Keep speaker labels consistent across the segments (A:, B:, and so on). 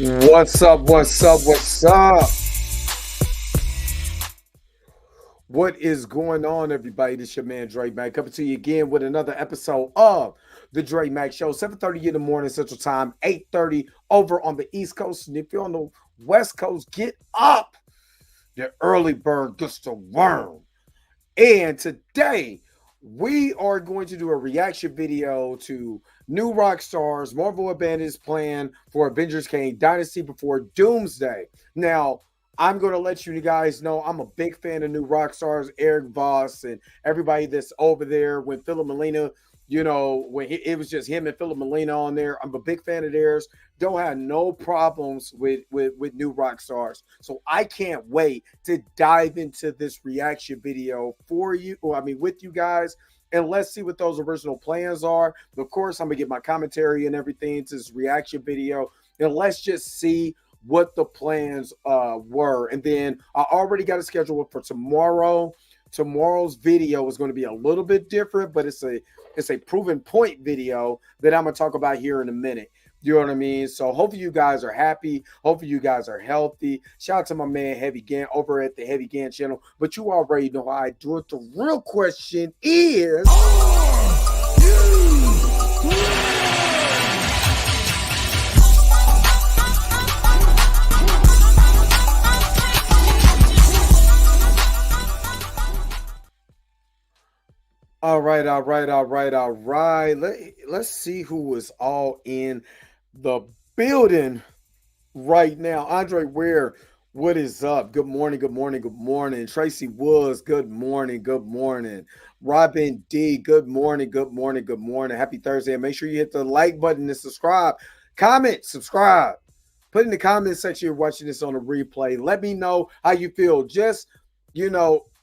A: What's up? What's up? What's up? What is going on, everybody? This your man Dre Mac coming to you again with another episode of the Dre Mac Show. 7:30 in the morning Central Time, 8:30 over on the East Coast. And if you're on the West Coast, get up. The early bird gets the worm. And today we are going to do a reaction video to new rock stars. Marvel abandoned his plan for Avengers Kang Dynasty before Doomsday. Now, I'm going to let you guys know I'm a big fan of new rock stars, Eric Voss and everybody that's over there. When Philip Molina, it was just him and Philip Molina on there. I'm a big fan of theirs. Don't have no problems with new rock stars. So I can't wait to dive into this reaction video for you, with you guys. And let's see what those original plans are. Of course, I'm going to get my commentary and everything to this reaction video. And let's just see what the plans were. And then I already got a schedule for tomorrow. Tomorrow's video is going to be a little bit different, but it's a proven point video that I'm going to talk about here in a minute. You know what I mean? So hopefully you guys are happy. Hopefully you guys are healthy. Shout out to my man Heavy Gan over at the Heavy Gan channel. But you already know how I do it. The real question is, all right. Let's see who is all in the building right now. Andre Ware, what is up? Good morning. Tracy Woods, good morning. Robin D, good morning. Happy Thursday. And make sure you hit the like button and subscribe. Comment, subscribe. Put in the comment section you're watching this on a replay. Let me know how you feel. Just,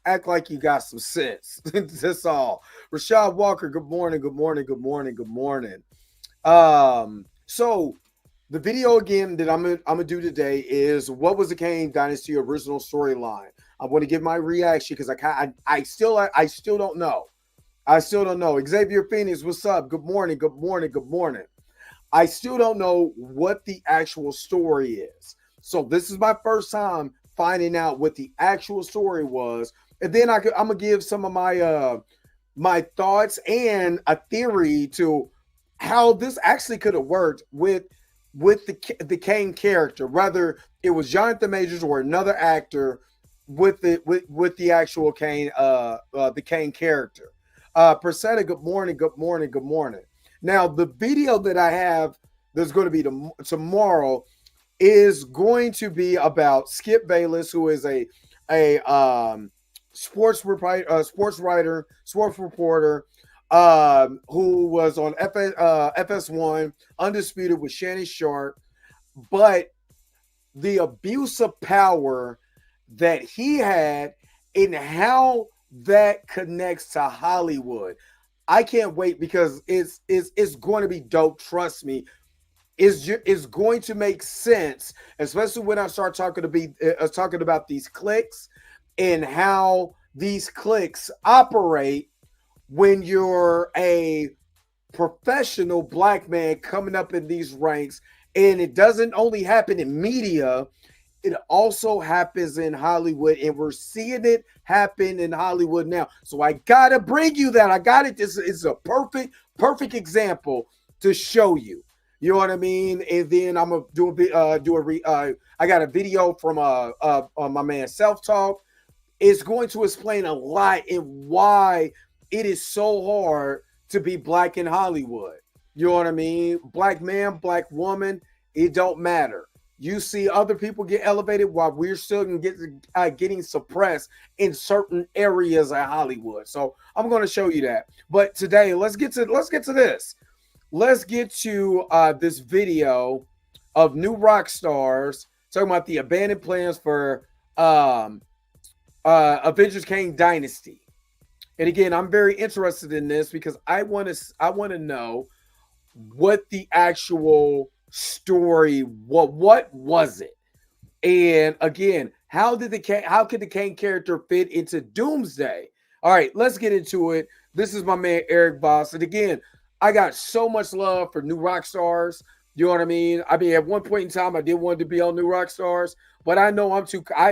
A: act like you got some sense. That's all. Rashad Walker, good morning. So the video again that I'm gonna do today is what was the Kang Dynasty original storyline. I want to give my reaction because I still don't know. Xavier Phoenix, what's up? Good morning. I still don't know what the actual story is. So this is my first time finding out what the actual story was. And then I'm gonna give some of my thoughts and a theory to how this actually could have worked with the Kang character, whether it was Jonathan Majors or another actor with the actual Kang, the Kang character. Persetta, good morning. Now the video that I have that's going to be tomorrow is going to be about Skip Bayless, who is a sports writer, sports reporter, who was on FS1, Undisputed with Shannon Sharp. But the abuse of power that he had and how that connects to Hollywood, I can't wait because it's going to be dope. Trust me. Is going to make sense, especially when I start talking about these cliques and how these cliques operate when you're a professional black man coming up in these ranks. And it doesn't only happen in media, it also happens in Hollywood, and we're seeing it happen in Hollywood now. So I gotta bring you that. I got it. This is a perfect example to show you. You know what I mean? And then I'm gonna I got a video from my man Self Talk. It's going to explain a lot and why it is so hard to be black in Hollywood. You know what I mean? Black man, black woman, it don't matter. You see other people get elevated while we're still getting suppressed in certain areas of Hollywood. So I'm going to show you that. But today, let's get to this. Let's get to this video of new rock stars talking about the abandoned plans for Avengers Kang Dynasty. And again, I'm very interested in this because I want to know what the actual story, what was it? And again, how could the Kang character fit into Doomsday? All right, let's get into it. This is my man Eric Voss. And again, I got so much love for new rock stars. You know what I mean? I mean, at one point in time, I did want to be on New Rock Stars, but I know I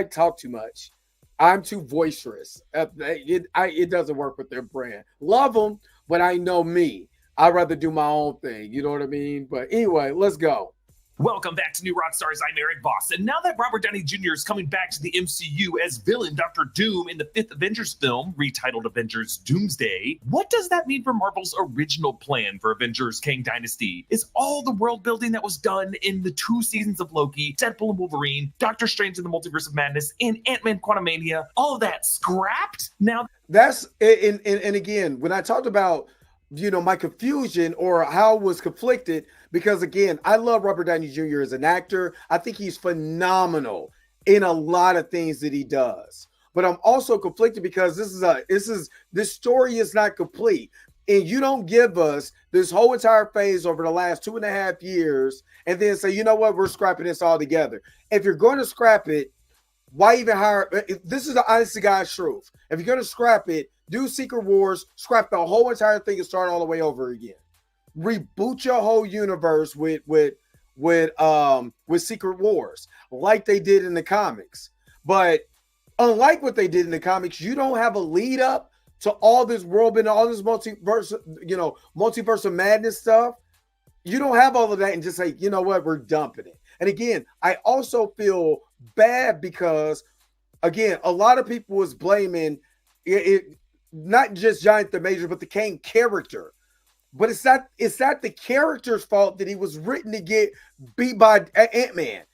A: talk too much. I'm too boisterous. It doesn't work with their brand. Love them, but I know me. I'd rather do my own thing. You know what I mean? But anyway, let's go.
B: Welcome back to New Rockstars. I'm Eric Voss. And now that Robert Downey Jr. is coming back to the MCU as villain Dr. Doom in the fifth Avengers film, retitled Avengers Doomsday, what does that mean for Marvel's original plan for Avengers Kang Dynasty? Is all the world building that was done in the 2 seasons of Loki, Deadpool and Wolverine, Doctor Strange in the Multiverse of Madness, and Ant-Man Quantumania, all of that scrapped? Now,
A: that's and again, when I talked about my confusion or how I was conflicted, because again, I love Robert Downey Jr. as an actor. I think he's phenomenal in a lot of things that he does. But I'm also conflicted because this story is not complete. And you don't give us this whole entire phase over the last 2.5 years and then say, you know what, we're scrapping this all together. If you're going to scrap it, why even hire? This is the honest to God's truth. If you're going to scrap it, do Secret Wars, scrap the whole entire thing and start all the way over again. Reboot your whole universe with Secret Wars, like they did in the comics. But unlike what they did in the comics, you don't have a lead up to all this world and all this multiverse of madness stuff. You don't have all of that and just say, you know what, we're dumping it. And again, I also feel bad because, again, a lot of people was blaming it not just Jonathan Majors, but the Kang character. But it's not the character's fault that he was written to get beat by Ant-Man.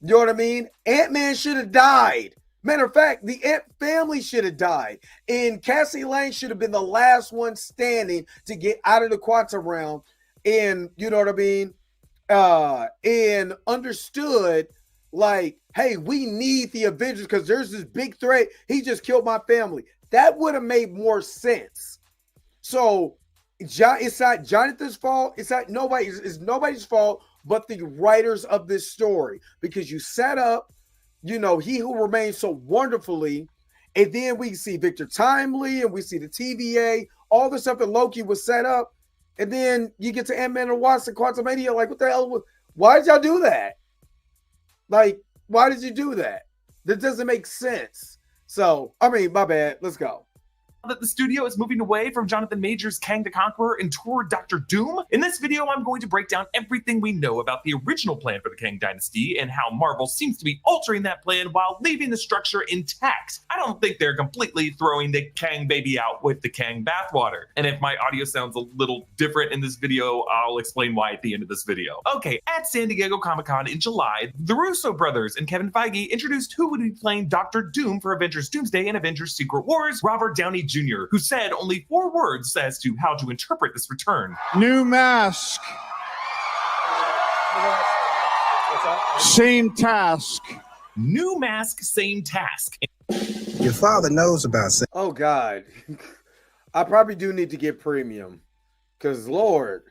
A: You know what I mean? Ant-Man should have died. Matter of fact, the Ant family should have died. And Cassie Lang should have been the last one standing to get out of the quantum realm. And you know what I mean? And understood, like, hey, we need the Avengers because there's this big threat. He just killed my family. That would have made more sense. So it's not Jonathan's fault. It's nobody's fault but the writers of this story, because you set up, He Who Remains so wonderfully, and then we see Victor Timely and we see the TVA, all the stuff that Loki was set up, and then you get to Ant-Man and Wasp and Quantumania. Like, what the hell? Why did y'all do that? Like, why did you do that? That doesn't make sense. So, I mean, my bad. Let's go.
B: That the studio is moving away from Jonathan Majors' Kang the Conqueror and toward Dr. Doom. In this video, I'm going to break down everything we know about the original plan for the Kang Dynasty and how Marvel seems to be altering that plan while leaving the structure intact. I don't think they're completely throwing the Kang baby out with the Kang bathwater. And if my audio sounds a little different in this video, I'll explain why at the end of this video. Okay, at San Diego Comic-Con in July, the Russo brothers and Kevin Feige introduced who would be playing Dr. Doom for Avengers Doomsday and Avengers Secret Wars, Robert Downey Jr., who said only 4 words as to how to interpret this return.
C: New mask. Same task.
B: New mask, same task.
D: Your father knows about sex.
A: Oh, God. I probably do need to get premium. Because, Lord.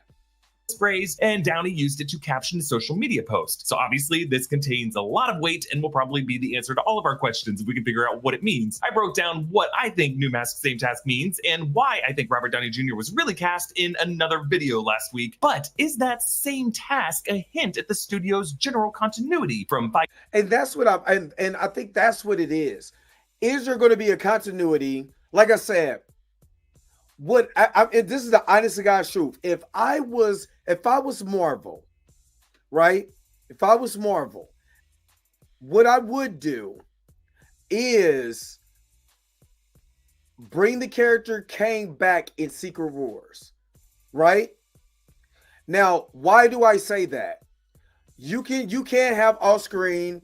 B: Phrase, and Downey used it to caption a social media post. So obviously this contains a lot of weight and will probably be the answer to all of our questions if we can figure out what it means. I broke down what I think New Mask Same Task means and why I think Robert Downey Jr. was really cast in another video last week. But is that same task a hint at the studio's general continuity from Feige?
A: And that's what I think that's what it is. Is there going to be a continuity? Like I said, this is the honest to God's truth. If I was Marvel, right? If I was Marvel, what I would do is bring the character Kang back in Secret Wars, right? Now, why do I say that? You can't have off screen,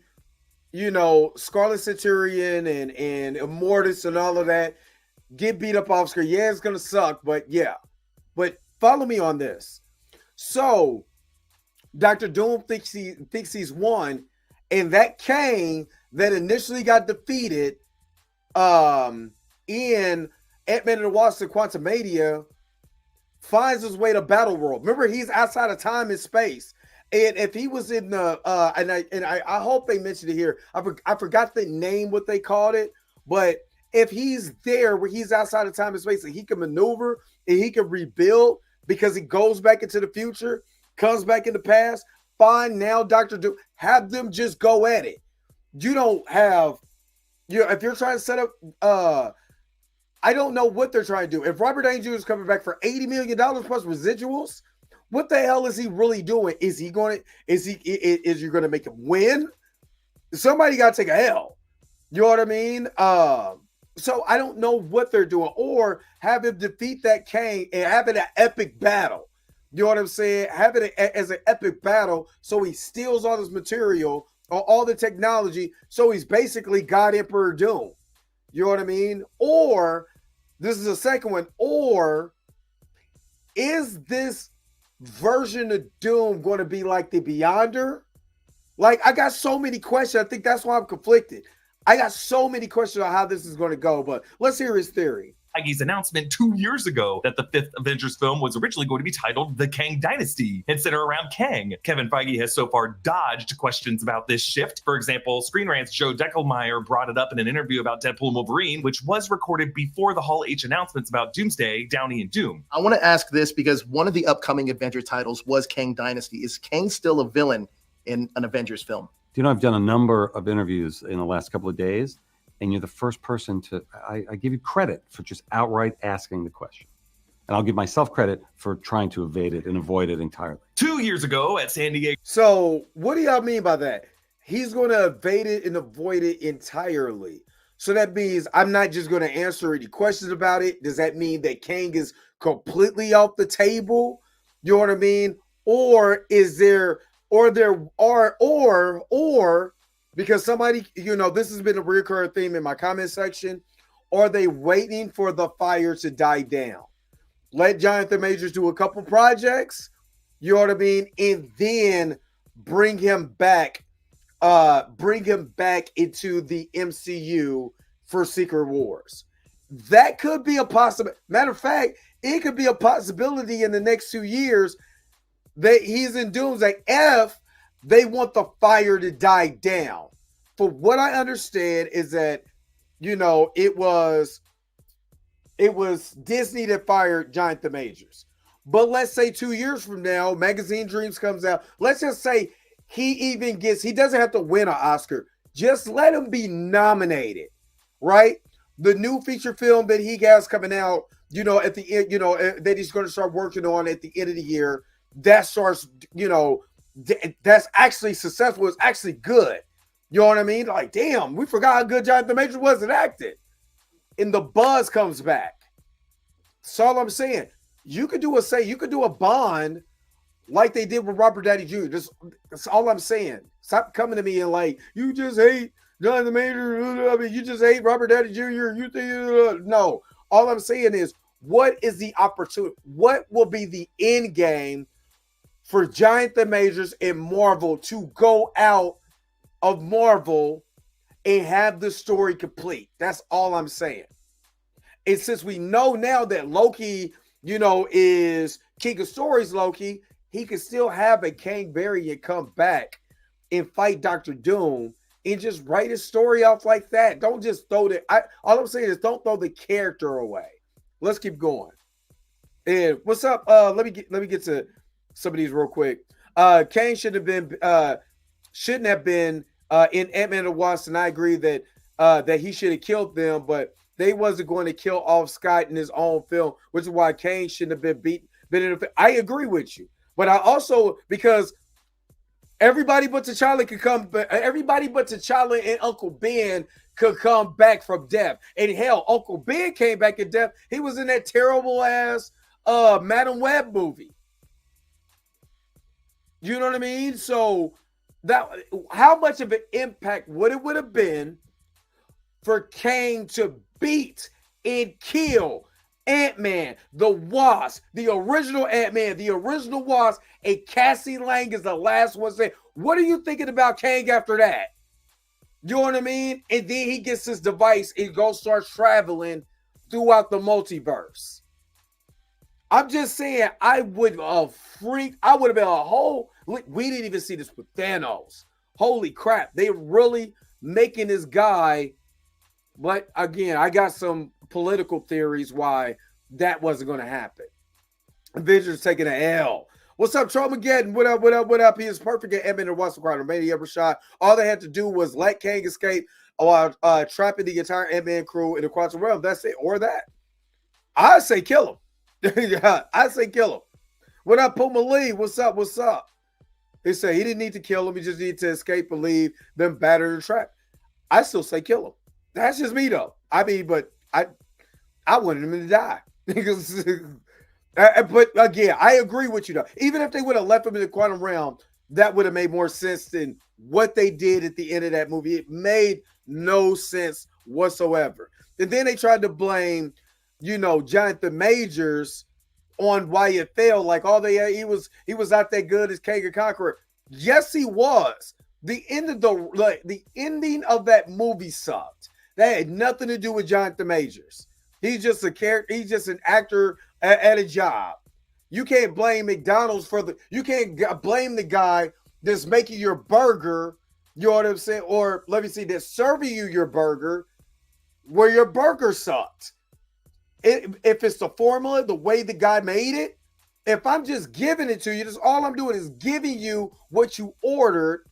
A: Scarlet Centurion and Immortus and all of that get beat up off screen. Yeah, it's gonna suck, but yeah. But follow me on this. So Dr. Doom thinks he's won, and that Kang that initially got defeated in Ant-Man and the Wasp and Quantumania finds his way to Battle World. Remember, he's outside of time and space. And if he was in the I hope they mentioned it here. I forgot the name, what they called it, but if he's there where he's outside of time and space and he can maneuver and he can rebuild because he goes back into the future, comes back in the past, Fine, now Dr. Doom, have them just go at it. You don't have, if you're trying to set up, I don't know what they're trying to do. If Robert Downey Jr. is coming back for $80 million plus residuals, what the hell is he really doing? Is you going to make him win? Somebody got to take a L. You know what I mean? So I don't know what they're doing, or have him defeat that Kang and have it an epic battle. You know what I'm saying? Have it as an epic battle, so he steals all this material or all the technology, so he's basically God Emperor Doom. You know what I mean? Or this is the second one. Or is this version of Doom going to be like the Beyonder? Like, I got so many questions. I think that's why I'm conflicted. I got so many questions on how this is going to go, but let's hear his theory.
B: Feige's announcement 2 years ago that the fifth Avengers film was originally going to be titled The Kang Dynasty and center around Kang. Kevin Feige has so far dodged questions about this shift. For example, Screen Rant's Joe Deckelmeyer brought it up in an interview about Deadpool and Wolverine, which was recorded before the Hall H announcements about Doomsday, Downey, and Doom.
E: I want to ask this because one of the upcoming Avenger titles was Kang Dynasty. Is Kang still a villain in an Avengers film?
F: You know, I've done a number of interviews in the last couple of days, and you're the first person to, I give you credit for just outright asking the question. And I'll give myself credit for trying to evade it and avoid it entirely.
B: 2 years ago at San Diego.
A: So what do y'all mean by that? He's going to evade it and avoid it entirely. So that means I'm not just going to answer any questions about it. Does that mean that Kang is completely off the table? You know what I mean? Or is there, or because somebody, you know, this has been a recurring theme in my comment section. Are they waiting for the fire to die down? Let Jonathan Majors do a couple projects, you know what I mean? And then bring him back into the MCU for Secret Wars. That could be a possibility. Matter of fact, it could be a possibility in the next 2 years that he's in Doomsday if they want the fire to die down. For what I understand is that, you know, it was Disney that fired Jonathan Majors. But let's say 2 years from now, Magazine Dreams comes out. Let's just say he doesn't have to win an Oscar. Just let him be nominated, right? The new feature film that he has coming out, you know, at the end, you know, that he's going to start working on at the end of the year, that starts, you know, that's actually successful. It's actually good. You know what I mean? Like, damn, we forgot how good Jonathan Majors was at acting. And the buzz comes back. That's all I'm saying. You could do a Bond like they did with Robert Downey Jr. That's all I'm saying. Stop coming to me and like, you just hate Jonathan Majors. I mean, you just hate Robert Downey Jr. You think no. All I'm saying is, what is the opportunity? What will be the end game for Jonathan Majors and Marvel to go out of Marvel and have the story complete? That's all I'm saying. And since we know now that Loki, you know, is King of Stories Loki, he can still have a Kang variant come back and fight Dr. Doom and just write his story off like that. Don't just throw all I'm saying is don't throw the character away. Let's keep going. And what's up? Let me get to some of these real quick. Kang shouldn't have been in Ant-Man and the Wasp, and I agree that he should have killed them, but they wasn't going to kill off Scott in his own film, which is why Kang shouldn't have been in the film. I agree with you, but I also, because everybody but T'Challa could come, everybody but T'Challa and Uncle Ben could come back from death. And hell, Uncle Ben came back in death. He was in that terrible ass Madam Web movie. You know what I mean? So that, how much of an impact would have been for Kang to beat and kill Ant-Man, the Wasp, the original Ant-Man, the original Wasp, and Cassie Lang is the last one saying, what are you thinking about Kang after that? You know what I mean? And then he gets his device and starts traveling throughout the multiverse. I'm just saying, I would have been a whole, we didn't even see this with Thanos. Holy crap. They really making this guy, but again, I got some political theories why that wasn't going to happen. Avengers taking an L. What's up, Trollmageddon? What up, what up, what up? He is perfect at Ant-Man and Wasp Quantumania ever shot. All they had to do was let Kang escape while trapping the entire Ant-Man crew in the quantum realm. That's it, or that. I say kill him. Yeah, I say kill him. What up, Puma Lee? What's up, what's up? He said he didn't need to kill him. He just needed to escape and leave them battered and trapped. I still say kill him. That's just me, though. I mean, but I wanted him to die. But again, I agree with you, though. Even if they would have left him in the quantum realm, that would have made more sense than what they did at the end of that movie. It made no sense whatsoever. And then they tried to blame, Jonathan Majors on why it failed. Like, he was not that good as Kang the Conqueror. Yes, he was. The ending of that movie sucked. That had nothing to do with Jonathan Majors. He's just a character. He's just an actor at a job. You can't blame McDonald's you can't blame the guy that's making your burger, you know what I'm saying? Or let me see, that's serving you your burger where your burger sucked. If it's the formula, the way the guy made it, if I'm just giving it to you, that's all I'm doing is giving you what you ordered.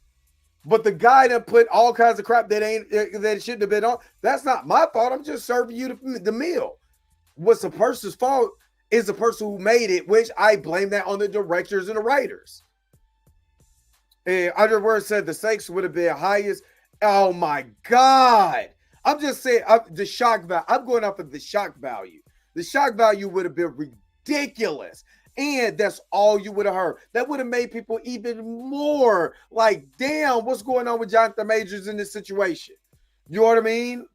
A: But the guy that put all kinds of crap that shouldn't have been on, that's not my fault. I'm just serving you the meal. What's the person's fault is the person who made it, which I blame that on the directors and the writers. And Underwood said the stakes would have been highest. Oh my God. I'm just saying the shock value. I'm going off of the shock value. The shock value would have been ridiculous. And that's all you would have heard. That would have made people even more like, damn, what's going on with Jonathan Majors in this situation? You know what I mean?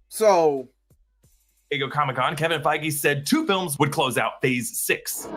A: So.
B: Ego Comic-Con, Kevin Feige said 2 films would close out Phase 6.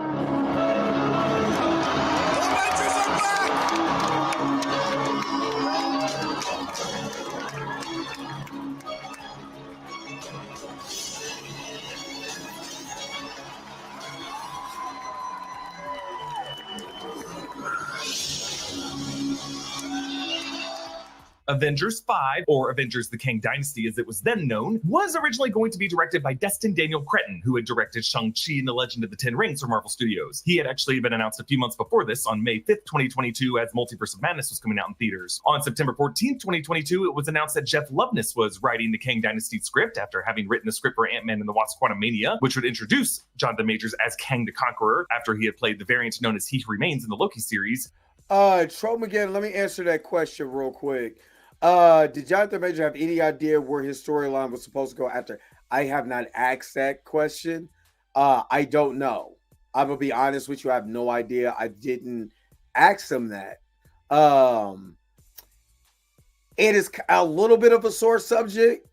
B: Avengers 5, or Avengers the Kang Dynasty as it was then known, was originally going to be directed by Destin Daniel Cretton, who had directed Shang-Chi and the Legend of the Ten Rings for Marvel Studios. He had actually been announced a few months before this on May 5th, 2022, as Multiverse of Madness was coming out in theaters. On September 14th, 2022, it was announced that Jeff Loveness was writing the Kang Dynasty script after having written a script for Ant-Man and the Wasp Quantumania, which would introduce Jonathan Majors as Kang the Conqueror after he had played the variant known as He Who Remains in the Loki series.
A: Trom again, let me answer that question real quick. Did Jonathan Major have any idea where his storyline was supposed to go after? I have not asked that question. I don't know. I'm gonna be honest with you. I have no idea. I didn't ask him that. It is a little bit of a sore subject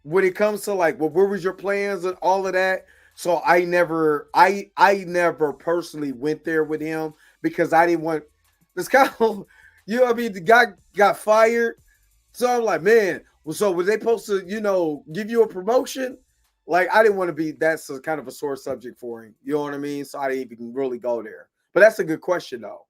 A: when it comes to like, well, where was your plans and all of that? So I never personally went there with him because I didn't want. It's kind of, the guy got fired. So I'm like, man, so were they supposed to, give you a promotion? Like, I didn't want to be, that's a kind of a sore subject for him. You know what I mean? So I didn't even really go there. But that's a good question, though.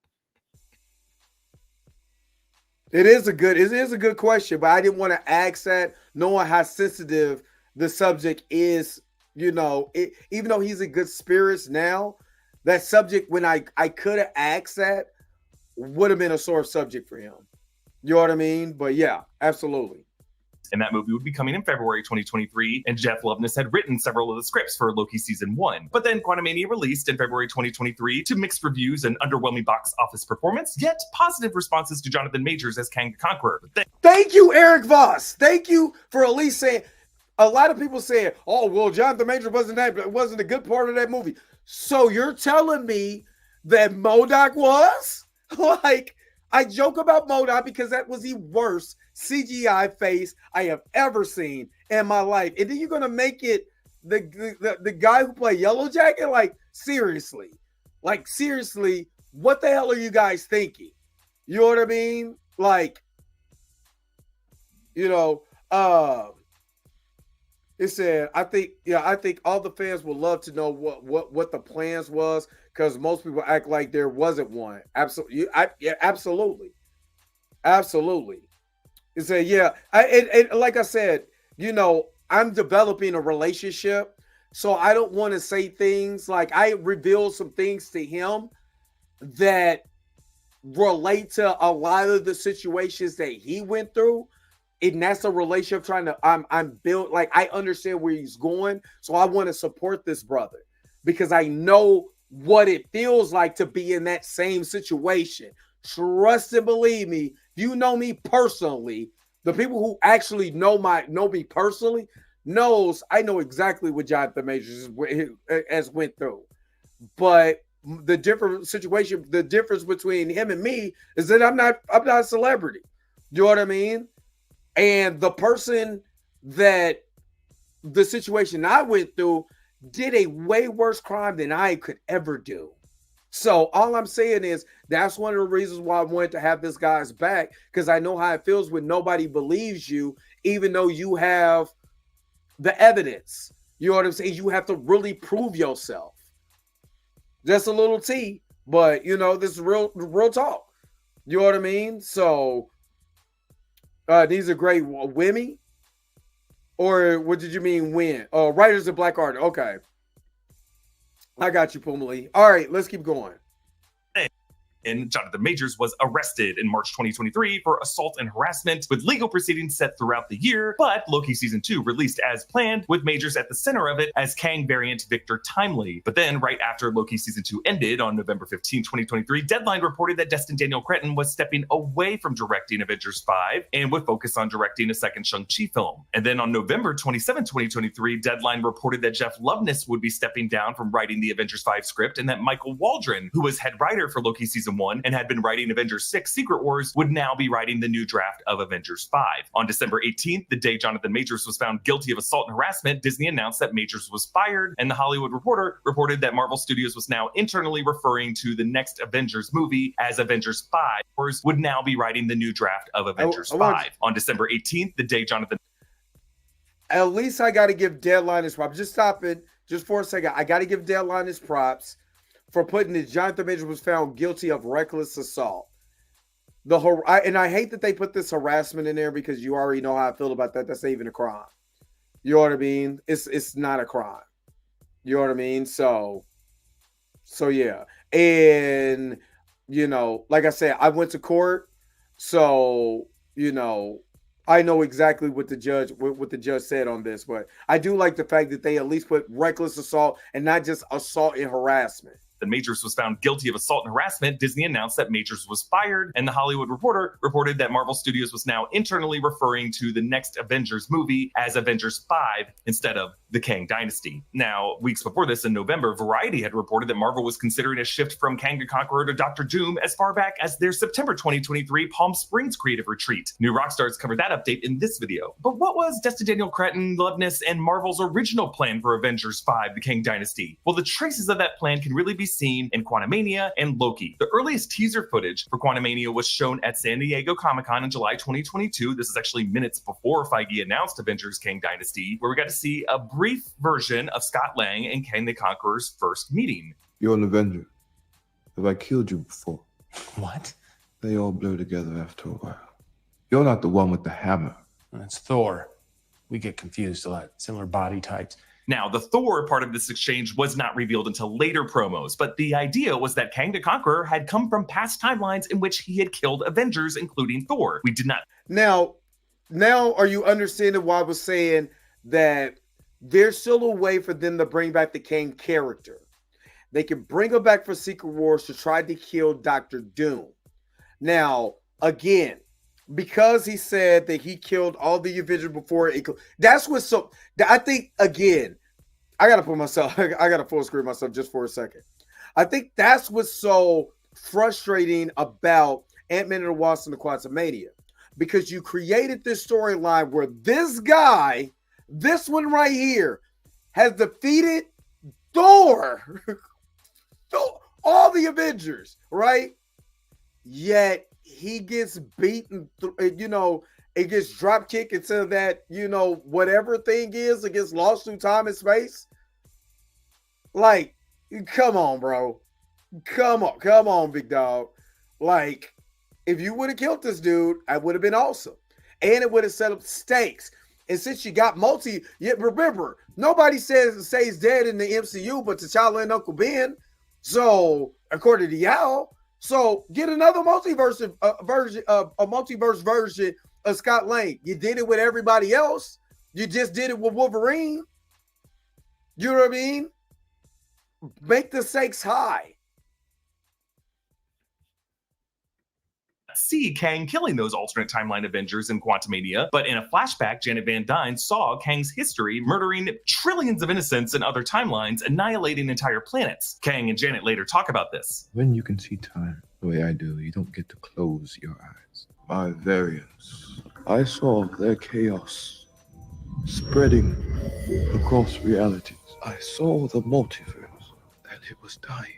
A: It is a good question, but I didn't want to ask that, knowing how sensitive the subject is, even though he's in good spirits now, that subject, when I could have asked that, would have been a sore subject for him. You know what I mean? But yeah, absolutely.
B: And that movie would be coming in February 2023, and Jeff Loveness had written several of the scripts for Loki Season 1. But then Quantumania released in February 2023 to mixed reviews and underwhelming box office performance, yet positive responses to Jonathan Majors as Kang the Conqueror.
A: Thank you, Eric Voss. Thank you for at least saying, a lot of people saying, oh, well, Jonathan Majors wasn't a good part of that movie. So you're telling me that MODOK was? Like, I joke about MODOK because that was the worst CGI face I have ever seen in my life. And then you're going to make it the guy who played Yellow Jacket? Like, seriously, what the hell are you guys thinking? You know what I mean? Like, it said, I think all the fans would love to know what the plans was, because most people act like there wasn't one. Absolutely. Absolutely. It said, like I said, I'm developing a relationship, so I don't want to say things like, I revealed some things to him that relate to a lot of the situations that he went through. And that's a relationship I'm built, like, I understand where he's going. So I want to support this brother because I know what it feels like to be in that same situation. Trust and believe me, you know me personally. The people who actually know me personally knows I know exactly what Jonathan Majors has went through. But the difference between him and me is that I'm not a celebrity. You know what I mean? And the person that the situation I went through did a way worse crime than I could ever do. So all I'm saying is that's one of the reasons why I wanted to have this guy's back, because I know how it feels when nobody believes you, even though you have the evidence. You know what I'm saying? You have to really prove yourself. Just a little tea, but this is real talk. You know what I mean? So these are great women, or what did you mean when? Oh, writers of black art. Okay, I got you, Pumali. All right, let's keep going.
B: And Jonathan Majors was arrested in March 2023 for assault and harassment, with legal proceedings set throughout the year. But Loki Season 2 released as planned, with Majors at the center of it as Kang variant Victor Timely. But then, right after Loki Season 2 ended on November 15, 2023, Deadline reported that Destin Daniel Cretton was stepping away from directing Avengers 5 and would focus on directing a second Shang-Chi film. And then on November 27, 2023, Deadline reported that Jeff Loveness would be stepping down from writing the Avengers 5 script, and that Michael Waldron, who was head writer for Loki Season 1 and had been writing Avengers 6 Secret Wars, would now be writing the new draft of Avengers 5. On December 18th, the day Jonathan Majors was found guilty of assault and harassment, Disney announced that Majors was fired, and The Hollywood Reporter reported that Marvel Studios was now internally referring to the next Avengers movie as Avengers 5, or would now be writing the new draft of Avengers 5. On December 18th, the day Jonathan...
A: At least I got to give Deadline his props. Just stop it. Just for a second. I got to give Deadline his props for putting that Jonathan Majors was found guilty of reckless assault. And I hate that they put this harassment in there, because you already know how I feel about that. That's not even a crime. You know what I mean? It's not a crime. You know what I mean? So yeah. And like I said, I went to court, so I know exactly what the judge said on this, but I do like the fact that they at least put reckless assault and not just assault and harassment.
B: Majors was found guilty of assault and harassment, Disney announced that Majors was fired, and The Hollywood Reporter reported that Marvel Studios was now internally referring to the next Avengers movie as Avengers 5 instead of the Kang Dynasty. Now, weeks before this, in November, Variety had reported that Marvel was considering a shift from Kang the Conqueror to Doctor Doom as far back as their September 2023 Palm Springs creative retreat. New Rockstars covered that update in this video. But what was Destin Daniel Cretton, Loveness, and Marvel's original plan for Avengers 5, the Kang Dynasty? Well, the traces of that plan can really be seen in Quantumania and Loki. The earliest teaser footage for Quantumania was shown at San Diego Comic-Con in July 2022. This is actually minutes before Feige announced Avengers Kang Dynasty, where we got to see a brief version of Scott Lang and Kang the Conqueror's first meeting.
G: You're an Avenger. Have I killed you before?
H: What?
G: They all blur together after a while. You're not the one with the hammer.
H: That's Thor. We get confused a lot. Similar body types.
B: Now, the Thor part of this exchange was not revealed until later promos, but the idea was that Kang the Conqueror had come from past timelines in which he had killed Avengers, including Thor. We did not.
A: Now are you understanding why I was saying that there's still a way for them to bring back the Kang character? They can bring him back for Secret Wars to try to kill Dr. Doom. Now, again, because he said that he killed all the Avengers before, that's what's so... I think, again, I got to full screen myself just for a second. I think that's what's so frustrating about Ant-Man and the Wasp and the Quantumania, because you created this storyline where this guy, this one right here, has defeated Thor, all the Avengers, right? Yet he gets beaten, it gets drop kicked instead of that, whatever thing is, it gets lost through time and space. Like, come on, bro. Come on, big dog. Like, if you would have killed this dude, it would have been awesome. And it would have set up stakes. And since you got remember, nobody says dead in the MCU but T'Challa and Uncle Ben. So according to y'all, so get another multiverse version, a multiverse version of Scott Lang. You did it with everybody else. You just did it with Wolverine. You know what I mean? Make the stakes high.
B: See Kang killing those alternate timeline Avengers in Quantumania, but in a flashback, Janet Van Dyne saw Kang's history, murdering trillions of innocents in other timelines, annihilating entire planets. Kang and Janet later talk about this.
G: When you can see time the way I do, you don't get to close your eyes. My variants, I saw their chaos spreading across realities. I saw the multiverse, and it was dying.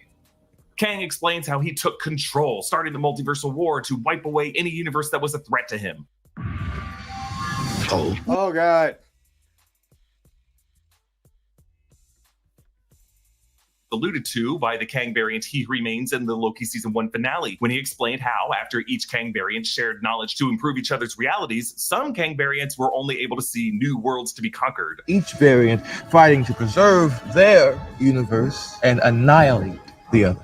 B: Kang explains how he took control, starting the multiversal war to wipe away any universe that was a threat to him.
A: Oh God.
B: Alluded to by the Kang variant He Who Remains in the Loki Season 1 finale, when he explained how, after each Kang variant shared knowledge to improve each other's realities, some Kang variants were only able to see new worlds to be conquered.
C: Each variant fighting to preserve their universe and annihilate the others.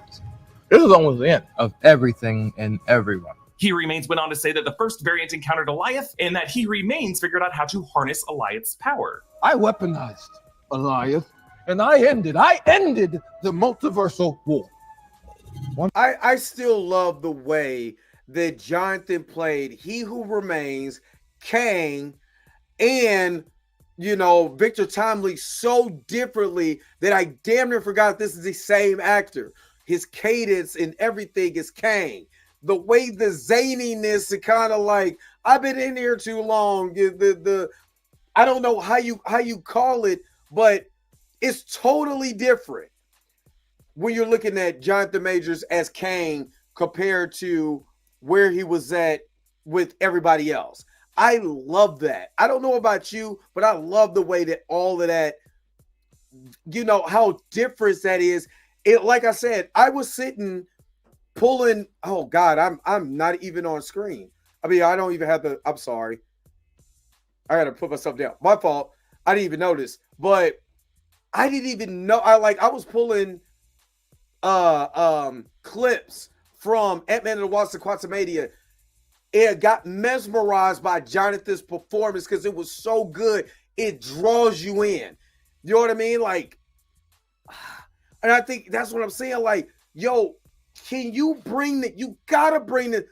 C: This is almost the end of everything and everyone.
B: He Who Remains went on to say that the first variant encountered Alioth, and that He Who Remains figured out how to harness Alioth's power.
C: I weaponized Alioth, and I ended the multiversal war.
A: I still love the way that Jonathan played He Who Remains, Kang, and Victor Timely so differently that I damn near forgot this is the same actor. His cadence and everything is Kang. The way the zaniness is kind of like, I've been in here too long. The I don't know how you call it, but it's totally different when you're looking at Jonathan Majors as Kang compared to where he was at with everybody else. I love that. I don't know about you, but I love the way that all of that, how different that is. It, like I said, I was sitting pulling. Oh God, I'm not even on screen. I mean, I don't even have the. I'm sorry. I gotta put myself down. My fault. I didn't even notice, but I didn't even know. I was pulling clips from Ant-Man and the Wasp of Quantumania. It got mesmerized by Jonathan's performance because it was so good. It draws you in. You know what I mean? And I think that's what I'm saying. Yo, can you bring that? You gotta bring it.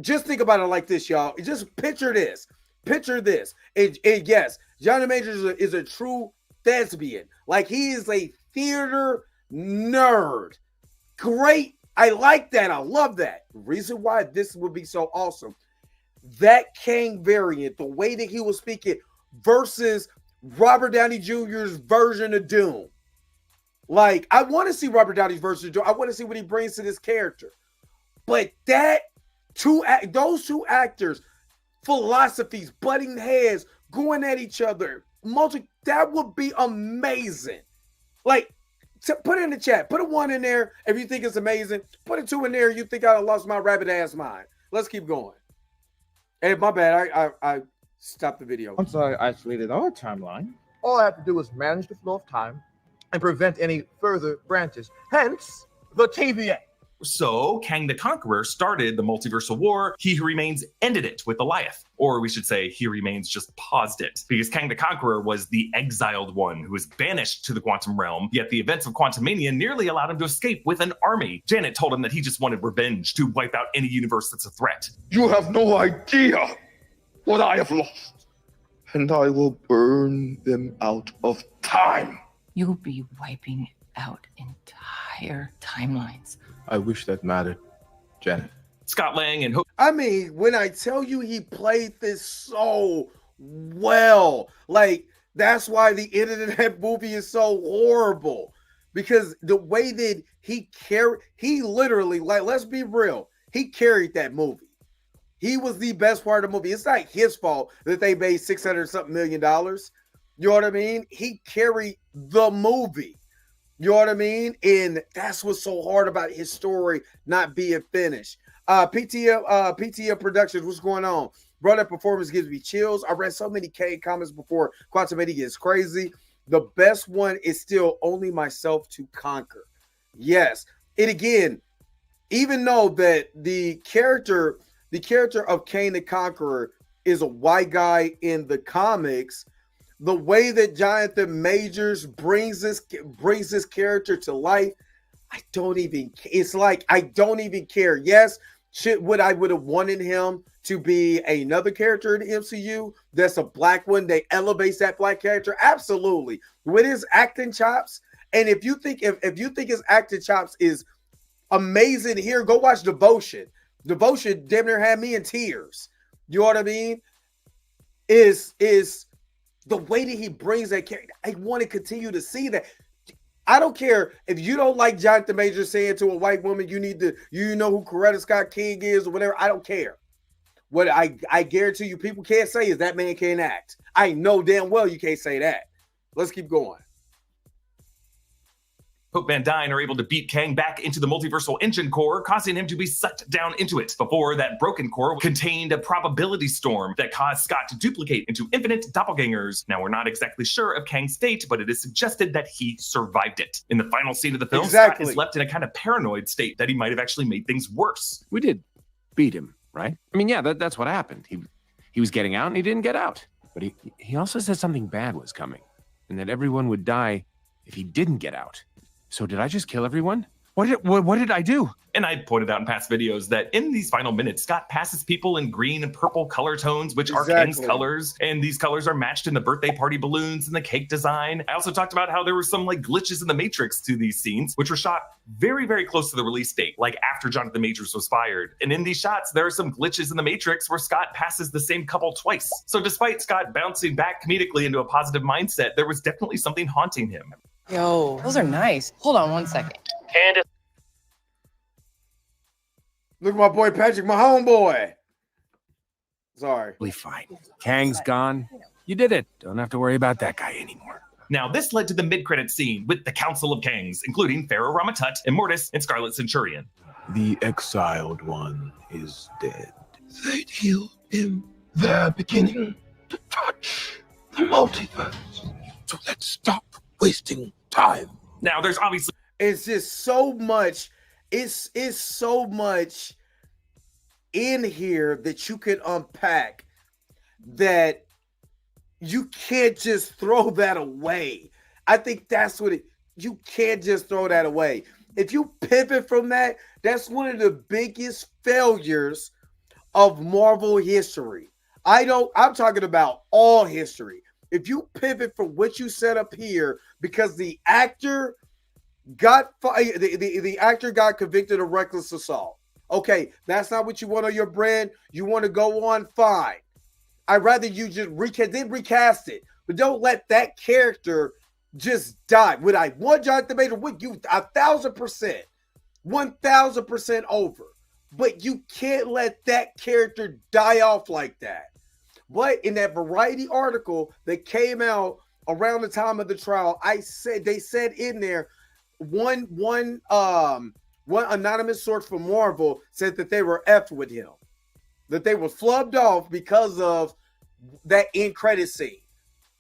A: Just think about it like this, y'all. Just picture this. Picture this. And yes, Jonathan Majors is a true thespian. He is a theater nerd. Great. I like that. I love that. The reason why this would be so awesome. That Kang variant, the way that he was speaking versus Robert Downey Jr.'s version of Doom. I want to see Robert Downey's version of Doom. I want to see what he brings to this character. But those two actors, philosophies, butting heads, going at each other, that would be amazing. Put it in the chat. Put a 1 in there if you think it's amazing. Put a 2 in there. You think I lost my rabbit ass mind. Let's keep going. Hey, my bad. I stopped the video.
C: Once I isolated our timeline, all I have to do is manage the flow of time and prevent any further branches. Hence, the TVA.
B: So, Kang the Conqueror started the multiversal war. He Who Remains ended it with Alioth. Or we should say, He Who Remains just paused it. Because Kang the Conqueror was the exiled one who was banished to the quantum realm, yet the events of Quantumania nearly allowed him to escape with an army. Janet told him that he just wanted revenge to wipe out any universe that's a threat.
G: You have no idea what I have lost, and I will burn them out of time.
I: You'll be wiping out entire timelines.
C: I wish that mattered, Janet.
B: Scott Lang and
A: I mean, when I tell you he played this so well, that's why the end of that movie is so horrible. Because the way that he literally, let's be real, he carried that movie. He was the best part of the movie. It's not his fault that they made $600-something million. You know what I mean? He carried the movie. You know what I mean? And that's what's so hard about his story not being finished. PTL Productions, what's going on? Bro, that performance gives me chills. I read so many K comments before Quantumania gets crazy. The best one is still Only Myself to Conquer. Yes. And again, even though that the character of Kang the Conqueror is a white guy in the comics, the way that Jonathan Majors brings this character to life, it's like I don't even care. Yes, I would have wanted him to be another character in the MCU that's a black one that elevates that black character? Absolutely. With his acting chops, and if you think his acting chops is amazing here, go watch Devotion. Devotion damn near had me in tears. You know what I mean? Is the way that he brings that character. I want to continue to see that. I don't care if you don't like Jonathan Majors saying to a white woman, you know who Coretta Scott King is or whatever. I don't care. What I guarantee you people can't say is that man can't act. I know damn well you can't say that. Let's keep going.
B: Hope Van Dyne are able to beat Kang back into the multiversal engine core, causing him to be sucked down into it. Before, that broken core contained a probability storm that caused Scott to duplicate into infinite doppelgangers. Now, we're not exactly sure of Kang's fate, but it is suggested that he survived it. In the final scene of the film, Scott is left in a kind of paranoid state that he might have actually made things worse.
J: We did beat him, right? I mean, yeah, that's what happened. He was getting out and he didn't get out. But he also said something bad was coming and that everyone would die if he didn't get out. So did I just kill everyone? What did I do?
B: And I pointed out in past videos that in these final minutes, Scott passes people in green and purple color tones, which are Kang's colors. And these colors are matched in the birthday party balloons and the cake design. I also talked about how there were some like glitches in the Matrix to these scenes, which were shot very, very close to the release date, like after Jonathan Majors was fired. And in these shots, there are some glitches in the Matrix where Scott passes the same couple twice. So despite Scott bouncing back comedically into a positive mindset, there was definitely something haunting him.
I: Yo, those are nice. Hold on one second.
B: Candace.
A: Look at my boy Patrick, my homeboy. Sorry.
J: Fine. Kang's gone. You did it. Don't have to worry about that guy anymore.
B: Now, this led to the mid-credit scene with the Council of Kangs, including Pharaoh Ramatut, Immortus, and Scarlet Centurion.
G: The exiled one is dead. They healed him. They're beginning to touch the multiverse. So let's stop wasting time.
B: Now, there's obviously...
A: It's just so much... It's so much in here that you can unpack that you can't just throw that away. I think that's what you can't just throw that away. If you pivot from that, that's one of the biggest failures of Marvel history. I'm talking about all history. If you pivot from what you set up here because the actor got the actor got convicted of reckless assault. Okay, that's not what you want on your brand. You want to go on, fine. I'd rather you just recast it, but don't let that character just die. Would I want Jonathan Majors? Would you 1,000%, 1,000% over? But you can't let that character die off like that. But in that Variety article that came out around the time of the trial, they said in there. One anonymous source from Marvel said that they were effed with him, that they were flubbed off because of that end credit scene.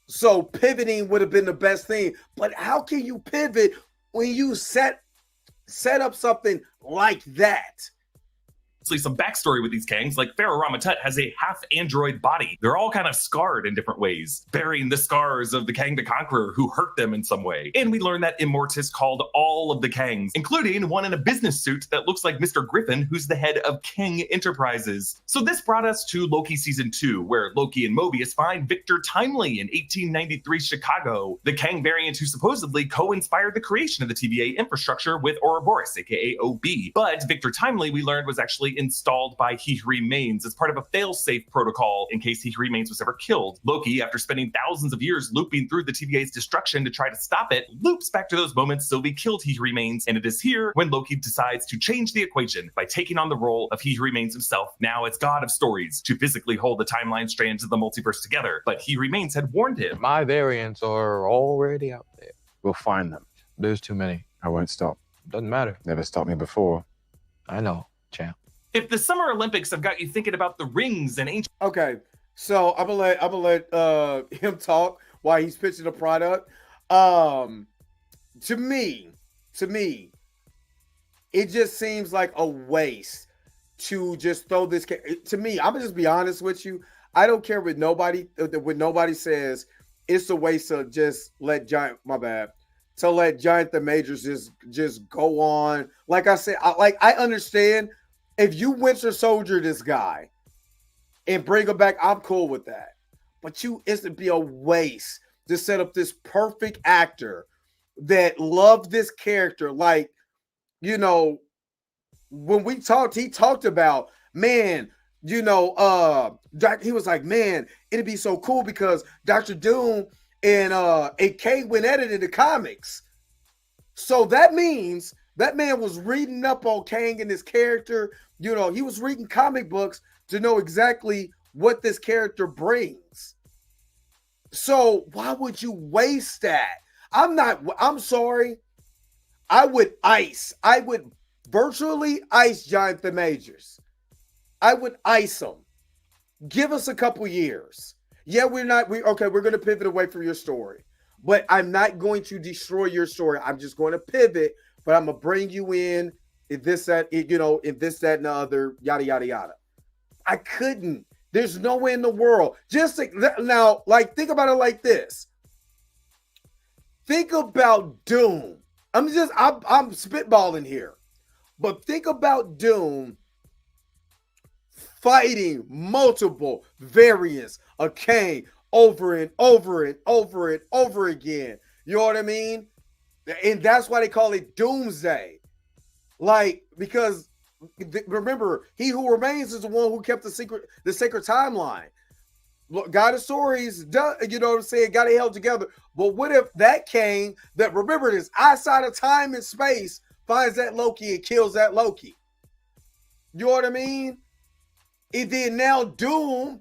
A: So pivoting would have been the best thing. But how can you pivot when you set up something like that?
B: Some backstory with these Kangs, like Pharaoh Ramatut has a half-android body. They're all kind of scarred in different ways, bearing the scars of the Kang the Conqueror who hurt them in some way. And we learn that Immortus called all of the Kangs, including one in a business suit that looks like Mr. Griffin, who's the head of Kang Enterprises. So this brought us to Loki Season 2, where Loki and Mobius find Victor Timely in 1893 Chicago, the Kang variant who supposedly co-inspired the creation of the TVA infrastructure with Ouroboros, aka OB. But Victor Timely, we learned, was actually installed by He Who Remains as part of a fail-safe protocol in case He Who Remains was ever killed. Loki, after spending thousands of years looping through the TVA's destruction to try to stop it, loops back to those moments Sylvie killed He Who Remains, and it is here when Loki decides to change the equation by taking on the role of He Who Remains himself, now as God of Stories, to physically hold the timeline strands of the multiverse together. But He Who Remains had warned him.
C: My variants are already out there.
H: We'll find them.
C: There's too many.
H: I won't stop.
C: Doesn't matter.
H: Never stopped me before.
C: I know, champ.
B: If the Summer Olympics have got you thinking about the rings and ancient...
A: Okay, so I'm gonna let him talk while he's pitching the product. To me, it just seems like a waste to just throw this. To me, I'm gonna just be honest with you. I don't care what nobody says. It's a waste to just let Giant. My bad. To let Jonathan Majors just go on. Like I said, I understand if you Winter Soldier this guy and bring him back, I'm cool with that. But it'd be a waste to set up this perfect actor that loved this character. Like, you know, when we talked, he talked about, man, you know, he was like, man, it'd be so cool because Dr. Doom and Kang went edited the comics. So that means that man was reading up on Kang and his character. You know, he was reading comic books to know exactly what this character brings. So why would you waste that? I'm sorry. I would virtually ice Jonathan Majors. I would ice him. Give us a couple years. Yeah, we're going to pivot away from your story. But I'm not going to destroy your story. I'm just going to pivot, but I'm going to bring you in this, that, and the other, yada, yada, yada. I couldn't. There's no way in the world. Just now, like, think about it like this. Think about Doom. I'm spitballing here. But think about Doom fighting multiple variants of Kang over and over and over and over again. You know what I mean? And that's why they call it Doomsday. Like, because remember, he who remains is the one who kept the sacred timeline. Look, God of stories, you know what I'm saying, got it held together. But what if that Kang, that, remember this, outside of time and space, finds that Loki and kills that Loki? You know what I mean? And then now Doom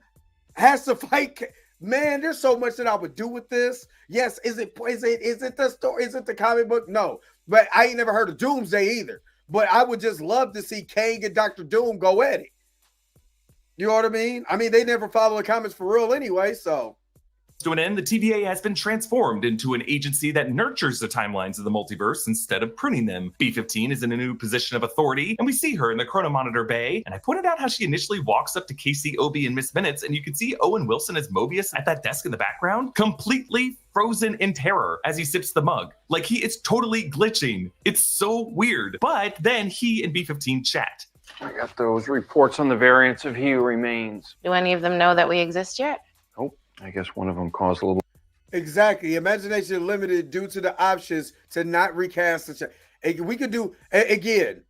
A: has to fight. Man, there's so much that I would do with this. Yes, is it the story? Is it the comic book? No, but I ain't never heard of Doomsday either. But I would just love to see Kang and Dr. Doom go at it. You know what I mean? I mean, they never follow the comics for real anyway, so.
B: To an end, the TVA has been transformed into an agency that nurtures the timelines of the multiverse instead of pruning them. B-15 is in a new position of authority, and we see her in the Chronomonitor Bay. And I pointed out how she initially walks up to Casey, Obi, and Miss Minutes, and you can see Owen Wilson as Mobius at that desk in the background, completely frozen in terror as he sips the mug. Like, it's totally glitching. It's so weird. But then he and B-15 chat.
K: I got those reports on the variants of He Who Remains.
I: Do any of them know that we exist yet?
K: Nope. I guess one of them caused a little.
A: Exactly. Imagination limited due to the options to not recast the show. We could do again.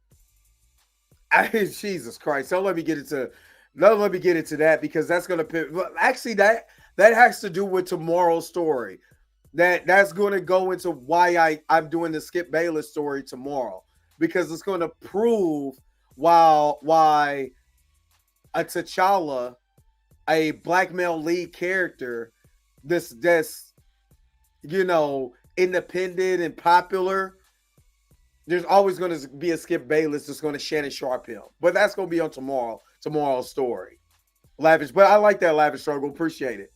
A: Jesus Christ! Don't let me get into that because that's going to actually that has to do with tomorrow's story. That's going to go into why I'm doing the Skip Bayless story tomorrow, because it's going to prove why a T'Challa, a black male lead character, this you know, independent and popular, there's always going to be a Skip Bayless that's going to Shannon Sharp him. But that's going to be on tomorrow's story. Lavish, but I like that, Lavish Struggle. Appreciate it.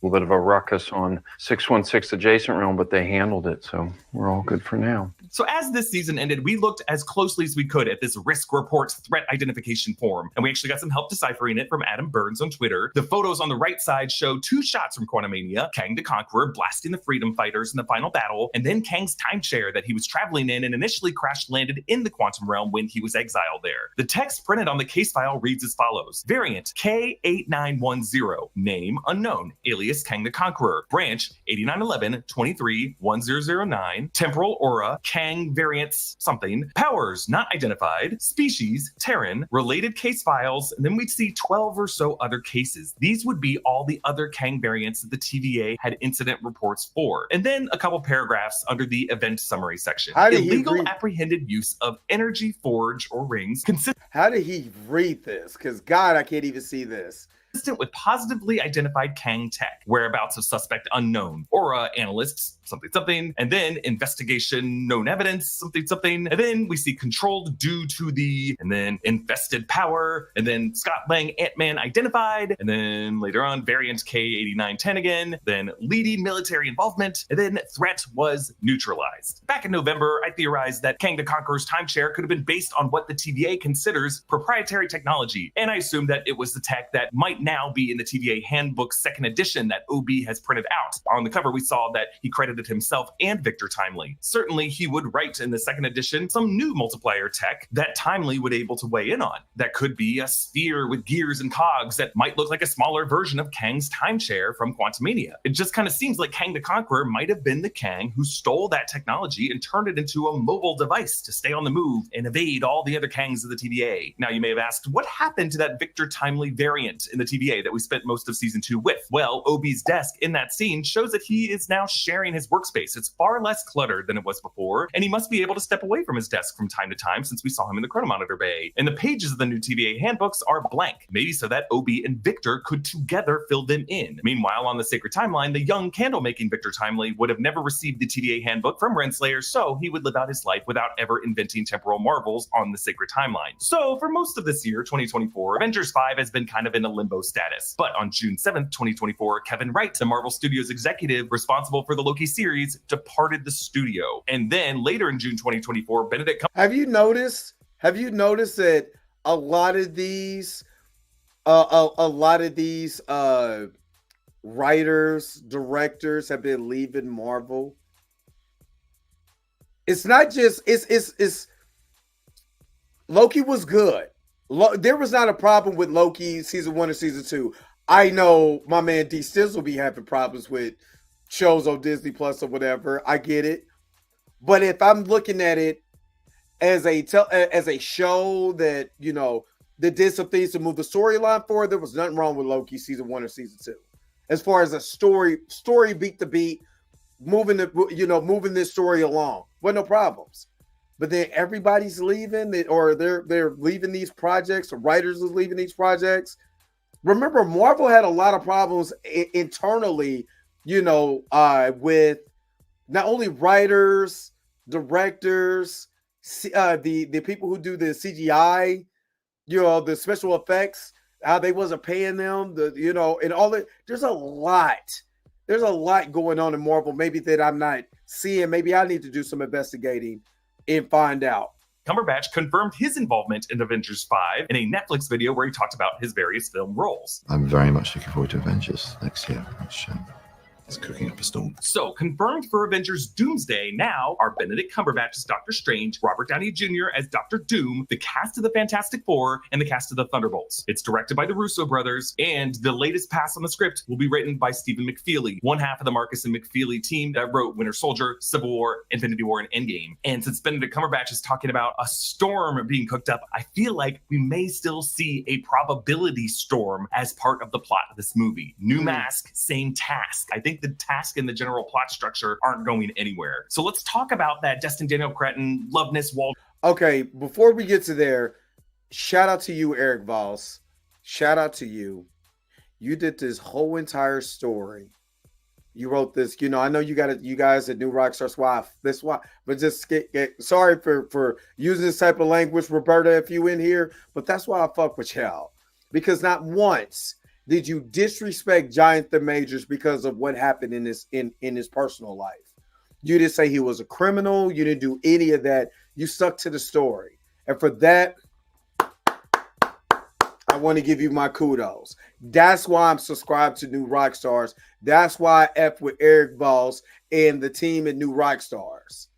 K: A little bit of a ruckus on 616 adjacent realm, but they handled it, so we're all good for now.
B: So as this season ended, we looked as closely as we could at this Risk Reports threat identification form, and we actually got some help deciphering it from Adam Burns on Twitter. The photos on the right side show 2 shots from Quantumania, Kang the Conqueror blasting the Freedom Fighters in the final battle, and then Kang's timeshare that he was traveling in and initially crash-landed in the Quantum Realm when he was exiled there. The text printed on the case file reads as follows. Variant K8910, name unknown, alias Kang the Conqueror, branch 8911-23-1009, temporal aura, Kang variants something, powers not identified, species Terran, related case files, and then we'd see 12 or so other cases. These would be all the other Kang variants that the TVA had incident reports for. And then a couple paragraphs under the event summary section. Illegal apprehended use of energy forge or rings.
A: How did he read this? Because God, I can't even see this.
B: consistent with positively identified Kang tech, whereabouts of suspect unknown, aura analysts, something, and then investigation known evidence, something, and then we see controlled due to the, and then infested power, and then Scott Lang Ant-Man identified, and then later on variant K8910 again, then leading military involvement, and then threat was neutralized. Back in November, I theorized that Kang the Conqueror's timeshare could have been based on what the TVA considers proprietary technology, and I assumed that it was the tech that might now be in the TVA Handbook 2nd edition that OB has printed out. On the cover, we saw that he credited himself and Victor Timely. Certainly, he would write in the 2nd edition some new multiplier tech that Timely would able to weigh in on. That could be a sphere with gears and cogs that might look like a smaller version of Kang's timeshare from Quantumania. It just kind of seems like Kang the Conqueror might have been the Kang who stole that technology and turned it into a mobile device to stay on the move and evade all the other Kangs of the TVA. Now, you may have asked, what happened to that Victor Timely variant in the TVA that we spent most of season 2 with? Well, OB's desk in that scene shows that he is now sharing his workspace. It's far less cluttered than it was before, and he must be able to step away from his desk from time to time since we saw him in the Chronomonitor bay. And the pages of the new TVA handbooks are blank, maybe so that OB and Victor could together fill them in. Meanwhile, on the Sacred Timeline, the young candle-making Victor Timely would have never received the TVA handbook from Renslayer, so he would live out his life without ever inventing temporal marvels on the Sacred Timeline. So for most of this year, 2024, Avengers 5 has been kind of in a limbo status. But on June 7th, 2024, Kevin Wright, the Marvel Studios executive responsible for the Loki series, departed the studio. And then later in June 2024, Benedict
A: Have you noticed that a lot of these writers, directors have been leaving Marvel? It's not just it's Loki was good. There was not a problem with Loki season 1 or season 2. I know my man D Stiz will be having problems with shows on Disney Plus or whatever. I get it. But if I'm looking at it as a show that, you know, that did some things to move the storyline forward, there was nothing wrong with Loki season 1 or season 2. As far as a story beat to beat, moving this story along, well, no problems. But then everybody's leaving, or they're leaving these projects, or writers are leaving these projects. Remember, Marvel had a lot of problems internally, you know, with not only writers, directors, the people who do the CGI, you know, the special effects, how they wasn't paying them, and all that. There's a lot going on in Marvel, maybe that I'm not seeing. Maybe I need to do some investigating and find out.
B: Cumberbatch confirmed his involvement in Avengers 5 in a Netflix video where he talked about his various film roles.
G: I'm very much looking forward to Avengers next year. It's cooking up a storm.
B: So, confirmed for Avengers Doomsday now are Benedict Cumberbatch as Doctor Strange, Robert Downey Jr. as Dr. Doom, the cast of the Fantastic Four, and the cast of the Thunderbolts. It's directed by the Russo brothers, and the latest pass on the script will be written by Stephen McFeely, one half of the Marcus and McFeely team that wrote Winter Soldier, Civil War, Infinity War, and Endgame. And since Benedict Cumberbatch is talking about a storm being cooked up, I feel like we may still see a probability storm as part of the plot of this movie. New mask, same task. I think the task and the general plot structure aren't going anywhere. So let's talk about that Destin Daniel Cretton, Loveness Wald.
A: Okay, before we get to there, shout out to you, Eric Voss. Shout out to you. You did this whole entire story. You wrote this, you know, I know you guys at New Rockstar Swap. That's why, but just get sorry for using this type of language, Roberta, if you in here, but that's why I fuck with y'all. Because not once did you disrespect Jonathan Majors because of what happened in his personal life. You didn't say he was a criminal. You didn't do any of that. You stuck to the story. And for that, I want to give you my kudos. That's why I'm subscribed to New Rockstars. That's why I F with Eric Voss and the team at New Rockstars.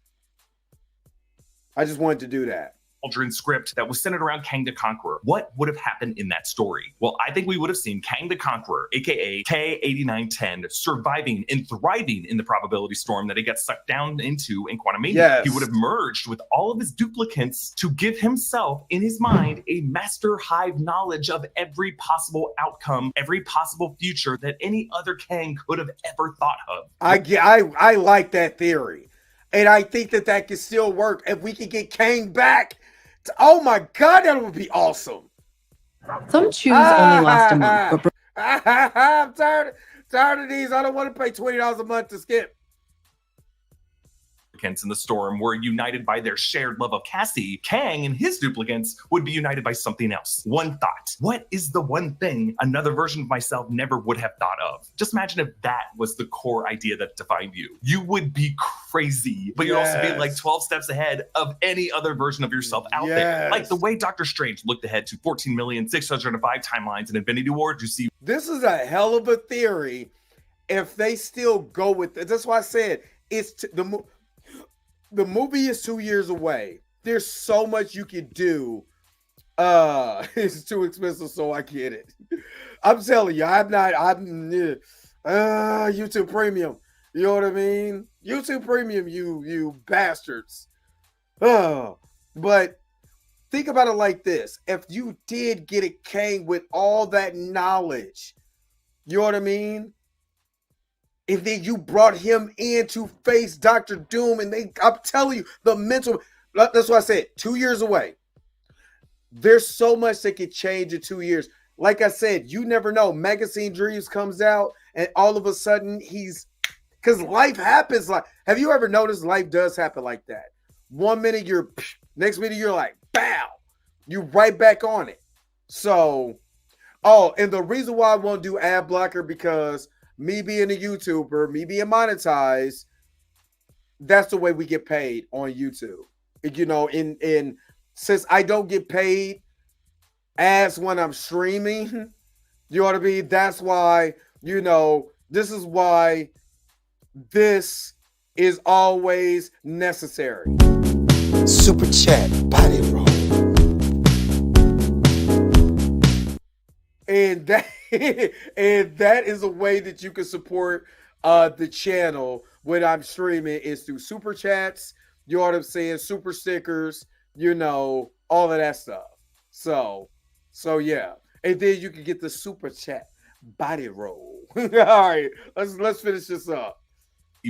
A: I just wanted to do that.
B: Aldrin script that was centered around Kang the Conqueror. What would have happened in that story? Well, I think we would have seen Kang the Conqueror, aka K8910, surviving and thriving in the probability storm that he got sucked down into in Quantumania.
A: Yes.
B: He would have merged with all of his duplicates to give himself, in his mind, a master hive knowledge of every possible outcome, every possible future that any other Kang could have ever thought of.
A: I like that theory. And I think that can still work. If we can get Kang back, oh my God, that would be awesome.
L: Some chews only last a month, but
A: I'm tired of these. I don't want to pay $20 a month to skip.
B: In the storm were united by their shared love of Cassie, Kang and his duplicants would be united by something else. One thought. What is the one thing another version of myself never would have thought of? Just imagine if that was the core idea that defined you. You would be crazy, but you'd also be like 12 steps ahead of any other version of yourself out there. Like the way Doctor Strange looked ahead to 14,605 timelines in Infinity War. You see,
A: this is a hell of a theory if they still go with it. That's why I said it's the movie is 2 years away. There's so much you could do. It's too expensive, so I get it. I'm telling you, I'm YouTube Premium. You know what I mean? YouTube Premium, you bastards. But think about it like this. If you did get a Kang with all that knowledge, you know what I mean? And then you brought him in to face Dr. Doom, and I'm telling you, the mental, that's what I said, 2 years away. There's so much that could change in 2 years. Like I said, you never know. Magazine Dreams comes out, and all of a sudden because life happens. Like, have you ever noticed life does happen like that? 1 minute next minute you're like, bow, you right back on it. So, and the reason why I won't do ad blocker, because me being a YouTuber, me being monetized, that's the way we get paid on YouTube. You know, in since I don't get paid ads when I'm streaming, you know what I mean? That's why, this is why this is always necessary. Super chat, body roll. And that is a way that you can support the channel when I'm streaming, is through super chats, you know what I'm saying, super stickers, all of that stuff. So yeah. And then you can get the super chat body roll. All right, let's finish this up.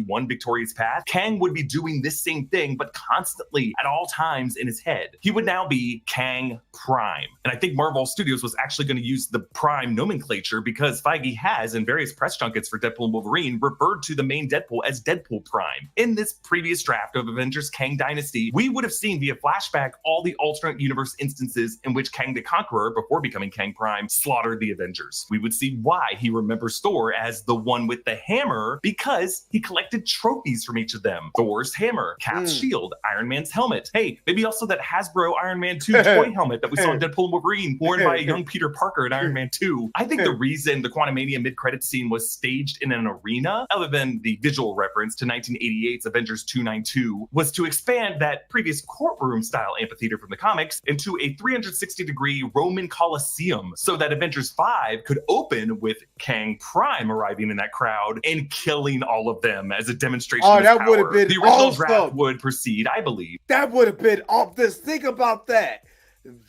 B: One victorious path, Kang would be doing this same thing, but constantly at all times in his head. He would now be Kang Prime. And I think Marvel Studios was actually going to use the Prime nomenclature because Feige has, in various press junkets for Deadpool and Wolverine, referred to the main Deadpool as Deadpool Prime. In this previous draft of Avengers Kang Dynasty, we would have seen via flashback all the alternate universe instances in which Kang the Conqueror, before becoming Kang Prime, slaughtered the Avengers. We would see why he remembers Thor as the one with the hammer, because he collected trophies from each of them. Thor's hammer, Cap's shield, Iron Man's helmet. Hey, maybe also that Hasbro Iron Man 2 toy helmet that we saw in Deadpool and Wolverine, worn by a young Peter Parker in Iron Man 2. I think the reason the Quantumania mid-credits scene was staged in an arena, other than the visual reference to 1988's Avengers 292, was to expand that previous courtroom-style amphitheater from the comics into a 360-degree Roman Colosseum, so that Avengers 5 could open with Kang Prime arriving in that crowd and killing all of them as a demonstration of his
A: that
B: power.
A: would have been
B: the original
A: awesome.
B: Draft would proceed, I believe.
A: That would have been think about that.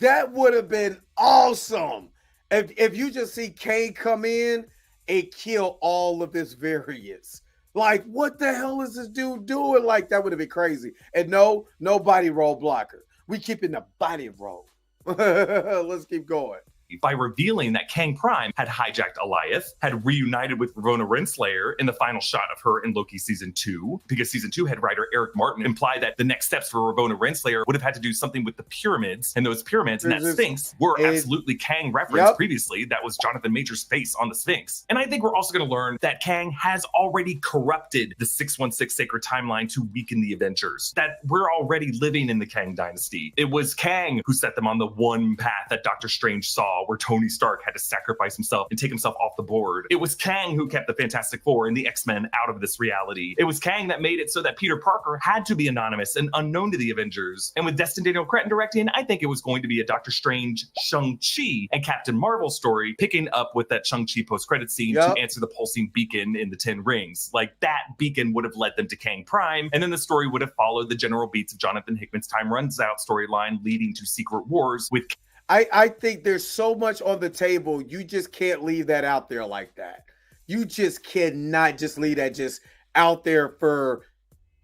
A: That would have been awesome. If you just see Kang come in and kill all of his variants. Like, what the hell is this dude doing? Like, that would have been crazy. And no body roll blocker. We keep in the body roll. Let's keep going.
B: By revealing that Kang Prime had hijacked Alioth, had reunited with Ravonna Renslayer in the final shot of her in Loki Season 2, because Season 2 head writer Eric Martin implied that the next steps for Ravonna Renslayer would have had to do something with the pyramids, and those pyramids and that Sphinx were absolutely Kang referenced previously. That was Jonathan Major's face on the Sphinx. And I think we're also going to learn that Kang has already corrupted the 616 sacred timeline to weaken the Avengers, that we're already living in the Kang Dynasty. It was Kang who set them on the one path that Doctor Strange saw, where Tony Stark had to sacrifice himself and take himself off the board. It was Kang who kept the Fantastic Four and the X-Men out of this reality. It was Kang that made it so that Peter Parker had to be anonymous and unknown to the Avengers. And with Destin Daniel Cretton directing, I think it was going to be a Doctor Strange, Shang-Chi, and Captain Marvel story, picking up with that Shang-Chi post-credit scene to answer the pulsing beacon in the 10 rings. Like, that beacon would have led them to Kang Prime, and then the story would have followed the general beats of Jonathan Hickman's Time Runs Out storyline, leading to Secret Wars with
A: I think there's so much on the table. You just can't leave that out there like that. You just cannot just leave that just out there for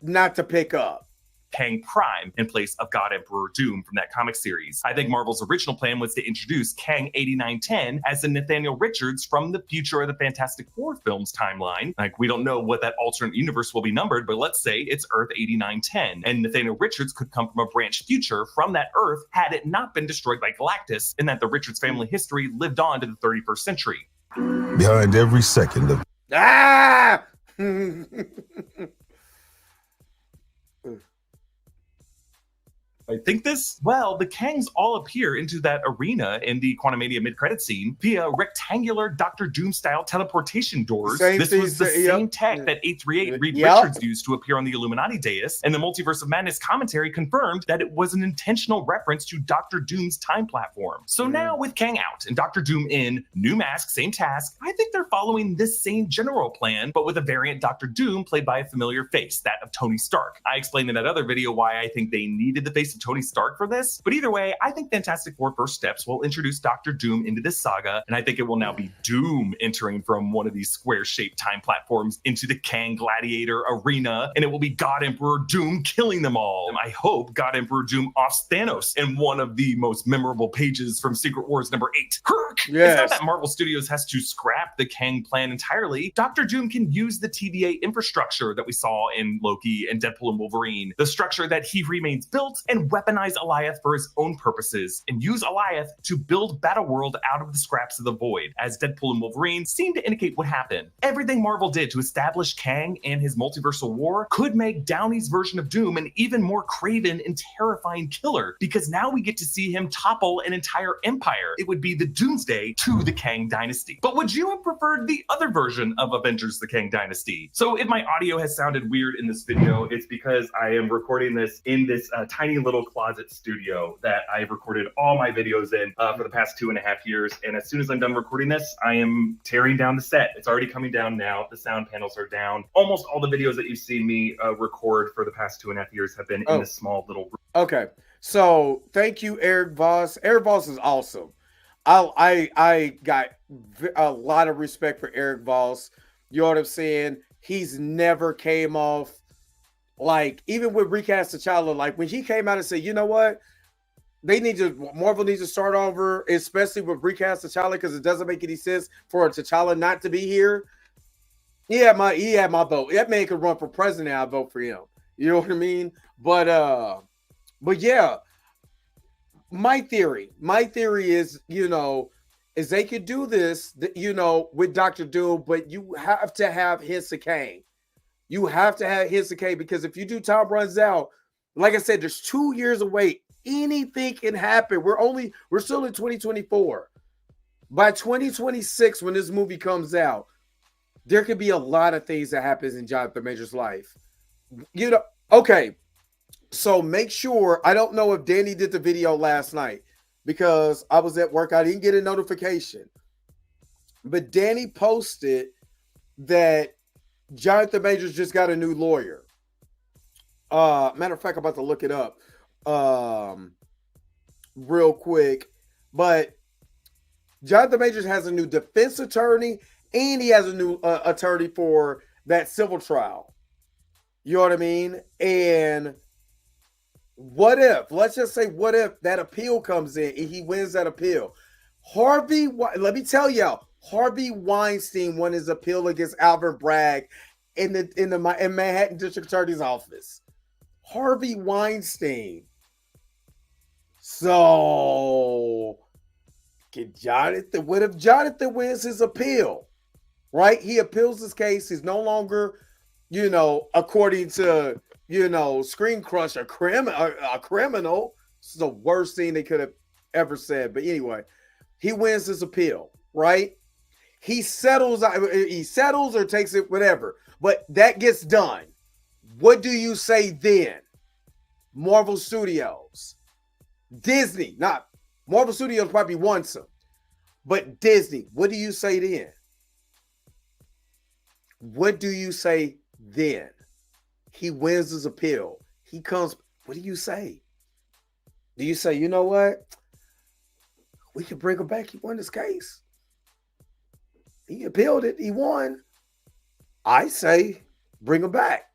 A: not to pick up.
B: Kang Prime in place of God Emperor Doom from that comic series. I think Marvel's original plan was to introduce Kang 8910 as a Nathaniel Richards from the future of the Fantastic Four films timeline. Like, we don't know what that alternate universe will be numbered, but let's say it's Earth 8910, and Nathaniel Richards could come from a branch future from that Earth had it not been destroyed by Galactus, and that the Richards family history lived on to the 31st century.
L: Behind every second of
B: I think this? Well, the Kangs all appear into that arena in the Quantumania mid-credit scene via rectangular Dr. Doom-style teleportation doors. This was the same tech that 838 Reed Richards used to appear on the Illuminati dais, and the Multiverse of Madness commentary confirmed that it was an intentional reference to Dr. Doom's time platform. So now with Kang out and Dr. Doom in, new mask, same task, I think they're following this same general plan, but with a variant Dr. Doom played by a familiar face, that of Tony Stark. I explained in that other video why I think they needed the face of Tony Stark for this, but either way, I think Fantastic Four First Steps will introduce Dr. Doom into this saga, and I think it will now be Doom entering from one of these square-shaped time platforms into the Kang Gladiator arena, and it will be God Emperor Doom killing them all. I hope God Emperor Doom offs Thanos in one of the most memorable pages from Secret Wars number 8. Kirk! Yes. It's not that Marvel Studios has to scrap the Kang plan entirely. Dr. Doom can use the TVA infrastructure that we saw in Loki and Deadpool and Wolverine, the structure that he remains built, and weaponize Alioth for his own purposes, and use Alioth to build Battleworld out of the scraps of the void, as Deadpool and Wolverine seem to indicate what happened. Everything Marvel did to establish Kang and his multiversal war could make Downey's version of Doom an even more craven and terrifying killer, because now we get to see him topple an entire empire. It would be the Doomsday to the Kang Dynasty. But would you have preferred the other version of Avengers the Kang Dynasty? So if my audio has sounded weird in this video, it's because I am recording this in this tiny little closet studio that I've recorded all my videos in for the past 2.5 years. And as soon as I'm done recording this, I am tearing down the set. It's already coming down now. The sound panels are down. Almost all the videos that you've seen me record for the past 2.5 years have been in this small little room.
A: Okay. So thank you, Eric Voss. Eric Voss is awesome. I got a lot of respect for Eric Voss. You know what I'm saying? He's never came off, like, even with Recast T'Challa, like when he came out and said, you know what, Marvel needs to start over, especially with Recast T'Challa, because it doesn't make any sense for T'Challa not to be here. He had my vote. That man could run for president. I vote for him. You know what I mean? But yeah, my theory is, is they could do this, with Dr. Doom, but you have to have hints of Kang. You have to have hints of Kang, because if you do Time Runs Out, like I said, there's 2 years away. Anything can happen. We're still in 2024. By 2026, when this movie comes out, there could be a lot of things that happens in Jonathan Major's life. Okay. So make sure, I don't know if Danny did the video last night because I was at work. I didn't get a notification. But Danny posted that Jonathan Majors just got a new lawyer. Matter of fact, I'm about to look it up real quick. But Jonathan Majors has a new defense attorney, and he has a new attorney for that civil trial. You know what I mean? And what if, let's just say, what if that appeal comes in and he wins that appeal? Let me tell y'all, Harvey Weinstein won his appeal against Albert Bragg in Manhattan District Attorney's office. Harvey Weinstein. So, what if Jonathan wins his appeal? Right? He appeals his case. He's no longer, according to, Screen Crush, a criminal. This is the worst thing they could have ever said. But anyway, he wins his appeal, right? He settles or takes it, whatever. But that gets done. What do you say then? Marvel Studios. Disney, not Marvel Studios probably wants him. But Disney, what do you say then? What do you say then? He wins his appeal. He comes. What do you say? Do you say, you know what? We can bring him back. He won this case. He appealed it. He won. I say, bring him back.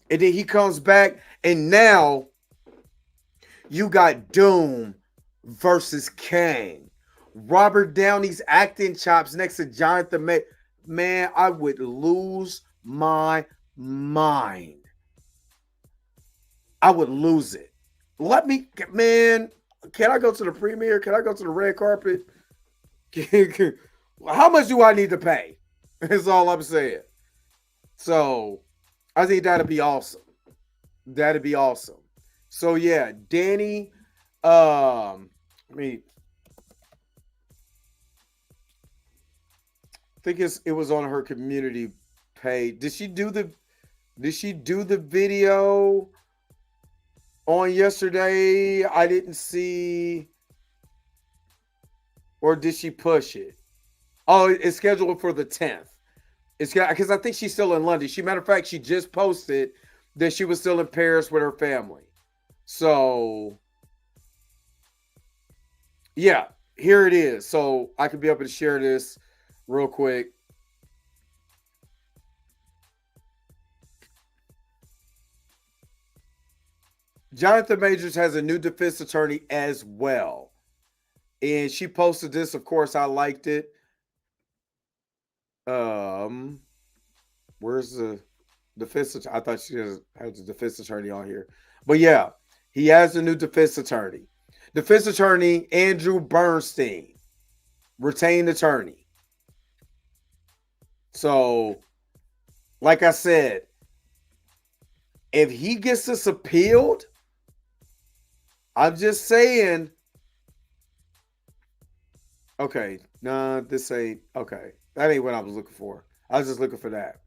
A: And then he comes back, and now you got Doom versus Kang. Robert Downey's acting chops next to Jonathan May. Man, I would lose my mind. I would lose it. Man, can I go to the premiere? Can I go to the red carpet? How much do I need to pay? That's all I'm saying. So I think that'd be awesome. That'd be awesome. So yeah, Danny, I think it was on her community page. Did she do the video on yesterday? I didn't see. Or did she push it? Oh, it's scheduled for the 10th. It's because I think she's still in London. Matter of fact, she just posted that she was still in Paris with her family. So, yeah, here it is. So I could be able to share this real quick. Jonathan Majors has a new defense attorney as well. And she posted this. Of course, I liked it. Where's the defense attorney? I thought she had the defense attorney on here. But yeah, he has a new defense attorney. Defense attorney Andrew Bernstein, retained attorney. So, like I said, if he gets this appealed, I'm just saying. Okay, nah, this ain't okay. That ain't what I was looking for. I was just looking for that.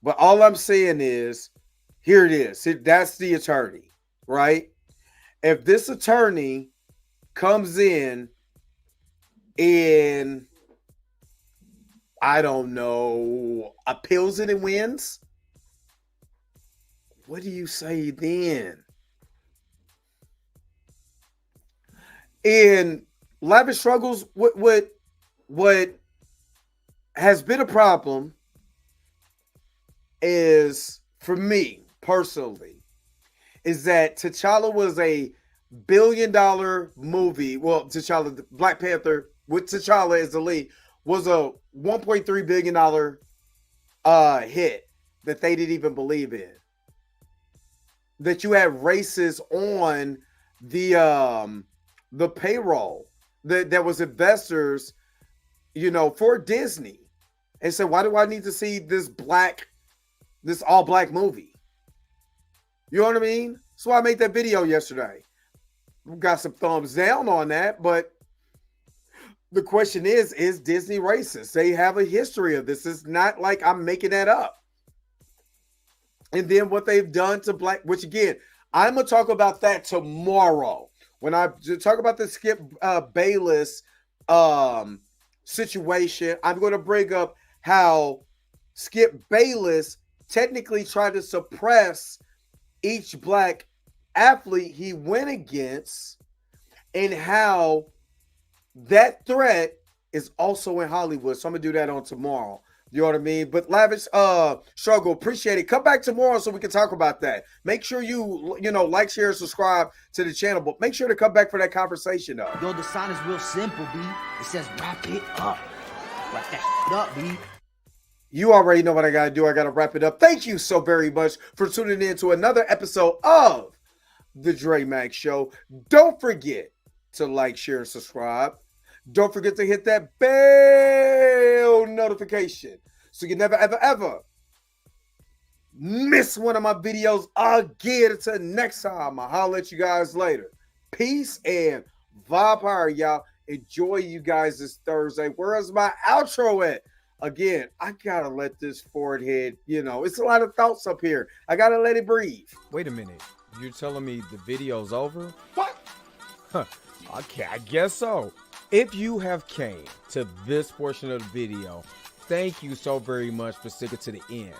A: But all I'm saying is, here it is. That's the attorney, right? If this attorney comes in and, I don't know, appeals it and wins, what do you say then? In Lavish Struggles, what has been a problem is, for me personally, is that T'Challa was a $1 billion movie. Well, T'Challa, Black Panther with T'Challa as the lead, was a $1.3 billion hit that they didn't even believe in. That you had races on the payroll that was investors, for Disney, and said, why do I need to see this all black movie? You know what I mean? So I made that video yesterday. Got some thumbs down on that, but the question is Disney racist? They have a history of this. It's not like I'm making that up. And then what they've done to black, which again, I'm going to talk about that tomorrow. When I talk about the Skip Bayless situation, I'm going to bring up how Skip Bayless technically tried to suppress each black athlete he went against, and how that threat is also in Hollywood. So I'm going to do that on tomorrow. You know what I mean? But Lavish Struggle, appreciate it. Come back tomorrow so we can talk about that. Make sure you like, share, and subscribe to the channel. But make sure to come back for that conversation, though.
M: Yo, the sign is real simple, B. It says wrap it up. Wrap that up, B.
A: You already know what I got to do. I got to wrap it up. Thank you so very much for tuning in to another episode of The Dre Max Show. Don't forget to like, share, and subscribe. Don't forget to hit that bell notification so you never, ever, ever miss one of my videos again. Until next time, I'll holler at you guys later. Peace and vibe power, y'all. Enjoy you guys this Thursday. Where's my outro at? Again, I gotta let this forehead, it's a lot of thoughts up here. I gotta let it breathe.
N: Wait a minute. You're telling me the video's over?
A: What?
N: Okay, I guess so. If you have came to this portion of the video, thank you so very much for sticking to the end.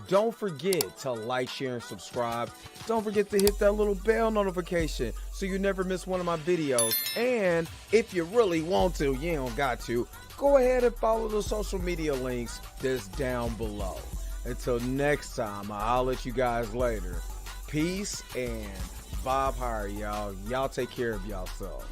N: Don't forget to like, share, and subscribe. Don't forget to hit that little bell notification so you never miss one of my videos. And if you really want to, you don't got to, go ahead and follow the social media links that's down below. Until next time, I'll holler at you guys later. Peace and Bob Hire, y'all. Y'all take care of yourself.